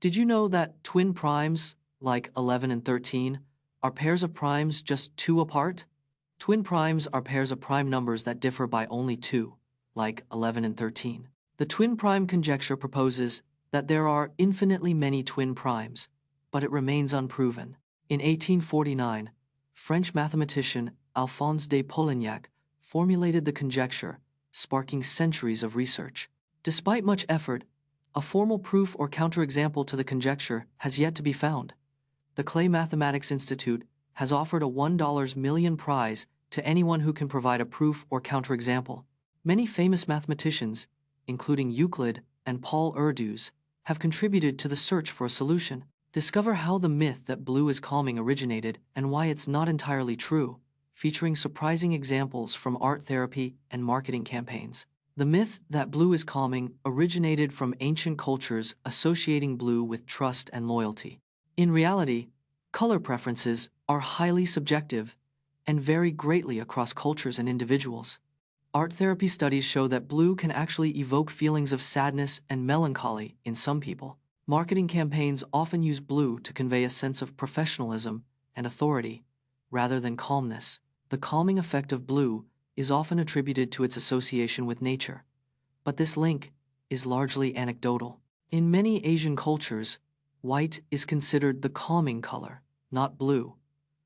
Did you know that twin primes, like 11 and 13, are pairs of primes just 2 apart? Twin primes are pairs of prime numbers that differ by only 2, like 11 and 13. The twin prime conjecture proposes that there are infinitely many twin primes, but it remains unproven. In 1849, French mathematician Alphonse de Polignac formulated the conjecture, sparking centuries of research. Despite much effort, a formal proof or counterexample to the conjecture has yet to be found. The Clay Mathematics Institute has offered a $1 million prize to anyone who can provide a proof or counterexample. Many famous mathematicians, including Euclid and Paul Erdős, have contributed to the search for a solution. Discover how the myth that blue is calming originated and why it's not entirely true, featuring surprising examples from art therapy and marketing campaigns. The myth that blue is calming originated from ancient cultures associating blue with trust and loyalty. In reality, color preferences are highly subjective and vary greatly across cultures and individuals. Art therapy studies show that blue can actually evoke feelings of sadness and melancholy in some people. Marketing campaigns often use blue to convey a sense of professionalism and authority, rather than calmness. The calming effect of blue is often attributed to its association with nature, but this link is largely anecdotal. In many Asian cultures, white is considered the calming color, not blue,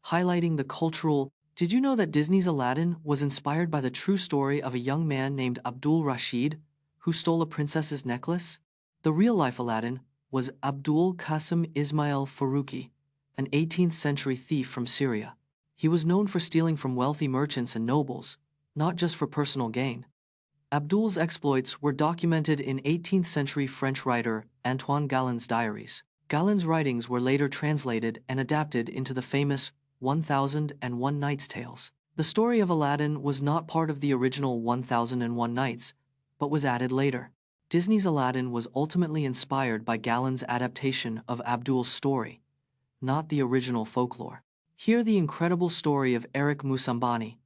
highlighting the cultural. Did you know that Disney's Aladdin was inspired by the true story of a young man named Abdul Rashid, who stole a princess's necklace? The real-life Aladdin was Abdul Qasim Ismail Faruqi, an 18th-century thief from Syria. He was known for stealing from wealthy merchants and nobles, not just for personal gain. Abdul's exploits were documented in 18th-century French writer Antoine Galen's diaries. Galen's writings were later translated and adapted into the famous 1001 Nights tales. The story of Aladdin was not part of the original 1001 Nights, but was added later. Disney's Aladdin was ultimately inspired by Galen's adaptation of Abdul's story, not the original folklore. Hear the incredible story of Eric Moussambani,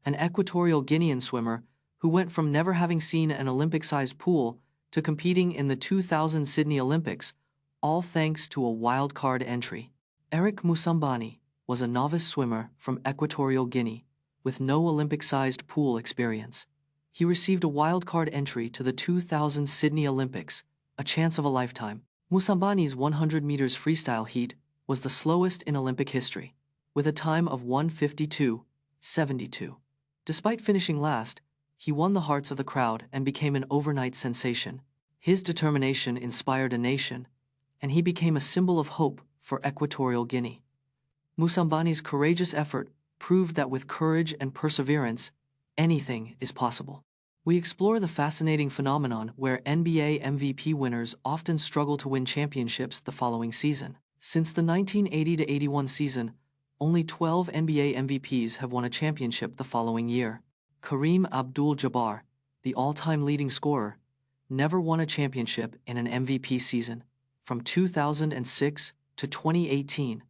an Equatorial Guinean swimmer who went from never having seen an Olympic-sized pool to competing in the 2000 Sydney Olympics, all thanks to a wild-card entry. Eric Moussambani was a novice swimmer from Equatorial Guinea with no Olympic-sized pool experience. He received a wild-card entry to the 2000 Sydney Olympics, a chance of a lifetime. Moussambani's 100 meters freestyle heat was the slowest in Olympic history, with a time of 1:52.72. Despite finishing last, he won the hearts of the crowd and became an overnight sensation. His determination inspired a nation, and he became a symbol of hope for Equatorial Guinea. Moussambani's courageous effort proved that with courage and perseverance, anything is possible. We explore the fascinating phenomenon where NBA MVP winners often struggle to win championships the following season. Since the 1980-81 season, only 12 NBA MVPs have won a championship the following year. Kareem Abdul-Jabbar, the all-time leading scorer, never won a championship in an MVP season. From 2006 to 2018,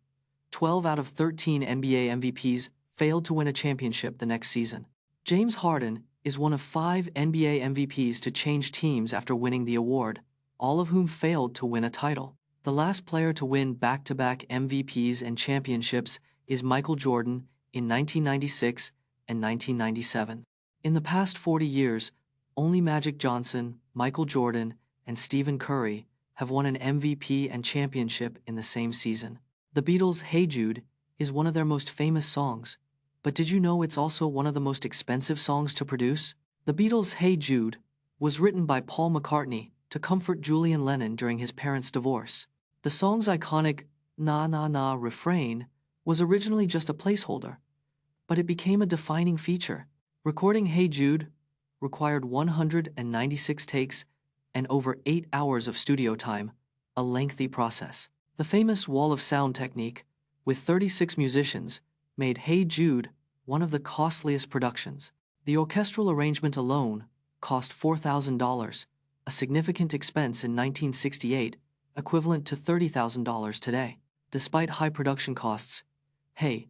12 out of 13 NBA MVPs failed to win a championship the next season. James Harden is one of 5 NBA MVPs to change teams after winning the award, all of whom failed to win a title. The last player to win back-to-back MVPs and championships is Michael Jordan in 1996 and 1997. In the past 40 years, only Magic Johnson, Michael Jordan, and Stephen Curry have won an MVP and championship in the same season. The Beatles' Hey Jude is one of their most famous songs, but did you know it's also one of the most expensive songs to produce? The Beatles' Hey Jude was written by Paul McCartney to comfort Julian Lennon during his parents' divorce. The song's iconic "Na Na Na" refrain was originally just a placeholder, but it became a defining feature. Recording Hey Jude required 196 takes and over 8 hours of studio time, a lengthy process. The famous wall of sound technique, with 36 musicians, made Hey Jude one of the costliest productions. The orchestral arrangement alone cost $4,000, a significant expense in 1968, equivalent to $30,000 today. Despite high production costs, Hey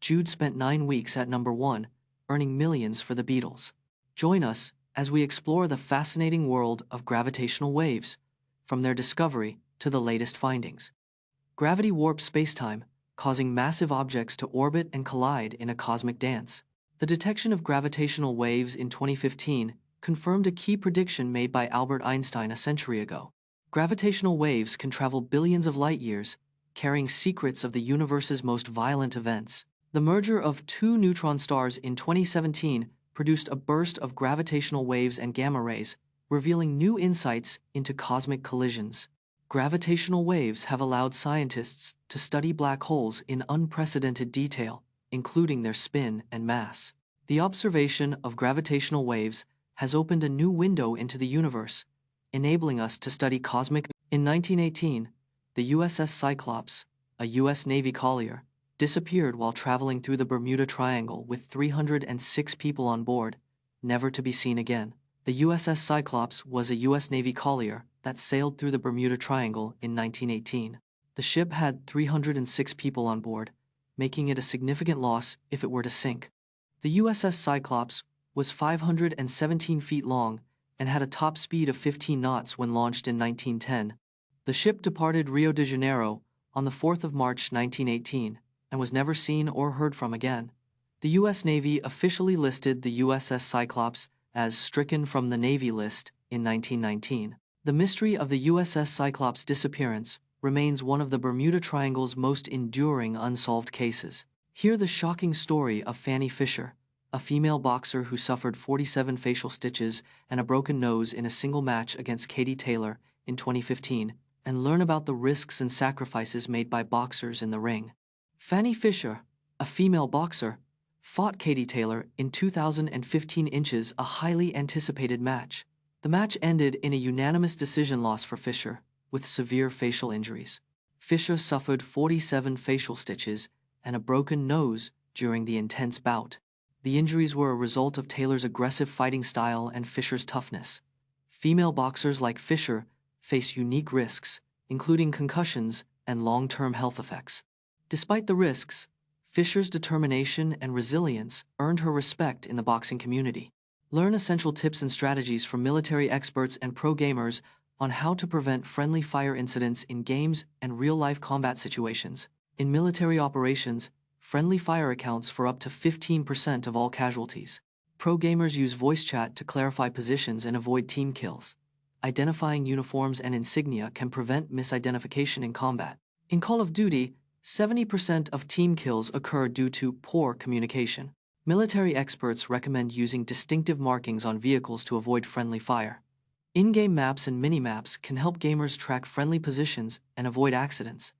Jude spent 9 weeks at number 1, earning millions for the Beatles. Join us as we explore the fascinating world of gravitational waves, from their discovery to to the latest findings. Gravity warps spacetime, causing massive objects to orbit and collide in a cosmic dance. The detection of gravitational waves in 2015 confirmed a key prediction made by Albert Einstein a century ago. Gravitational waves can travel billions of light-years, carrying secrets of the universe's most violent events. The merger of two neutron stars in 2017 produced a burst of gravitational waves and gamma rays, revealing new insights into cosmic collisions. Gravitational waves have allowed scientists to study black holes in unprecedented detail, including their spin and mass. The observation of gravitational waves has opened a new window into the universe, enabling us to study cosmic. In 1918, the USS Cyclops, a U.S. Navy collier, disappeared while traveling through the Bermuda Triangle with 306 people on board, never to be seen again. The USS Cyclops was a U.S. Navy collier that sailed through the Bermuda Triangle in 1918. The ship had 306 people on board, making it a significant loss if it were to sink. The USS Cyclops was 517 feet long and had a top speed of 15 knots when launched in 1910. The ship departed Rio de Janeiro on the 4th of March 1918 and was never seen or heard from again. The U.S. Navy officially listed the USS Cyclops as stricken from the Navy list in 1919. The mystery of the USS Cyclops' disappearance remains one of the Bermuda Triangle's most enduring unsolved cases. Hear the shocking story of Fanny Fisher, a female boxer who suffered 47 facial stitches and a broken nose in a single match against Katie Taylor in 2015, and learn about the risks and sacrifices made by boxers in the ring. Fanny Fisher, a female boxer, fought Katie Taylor in 2015 inches, a highly anticipated match. The match ended in a unanimous decision loss for Fisher, with severe facial injuries. Fisher suffered 47 facial stitches and a broken nose during the intense bout. The injuries were a result of Taylor's aggressive fighting style and Fisher's toughness. Female boxers like Fisher face unique risks, including concussions and long-term health effects. Despite the risks, Fisher's determination and resilience earned her respect in the boxing community. Learn essential tips and strategies from military experts and pro gamers on how to prevent friendly fire incidents in games and real-life combat situations. In military operations, friendly fire accounts for up to 15% of all casualties. Pro gamers use voice chat to clarify positions and avoid team kills. Identifying uniforms and insignia can prevent misidentification in combat. In Call of Duty, 70% of team kills occur due to poor communication. Military experts recommend using distinctive markings on vehicles to avoid friendly fire. In-game maps and mini-maps can help gamers track friendly positions and avoid accidents.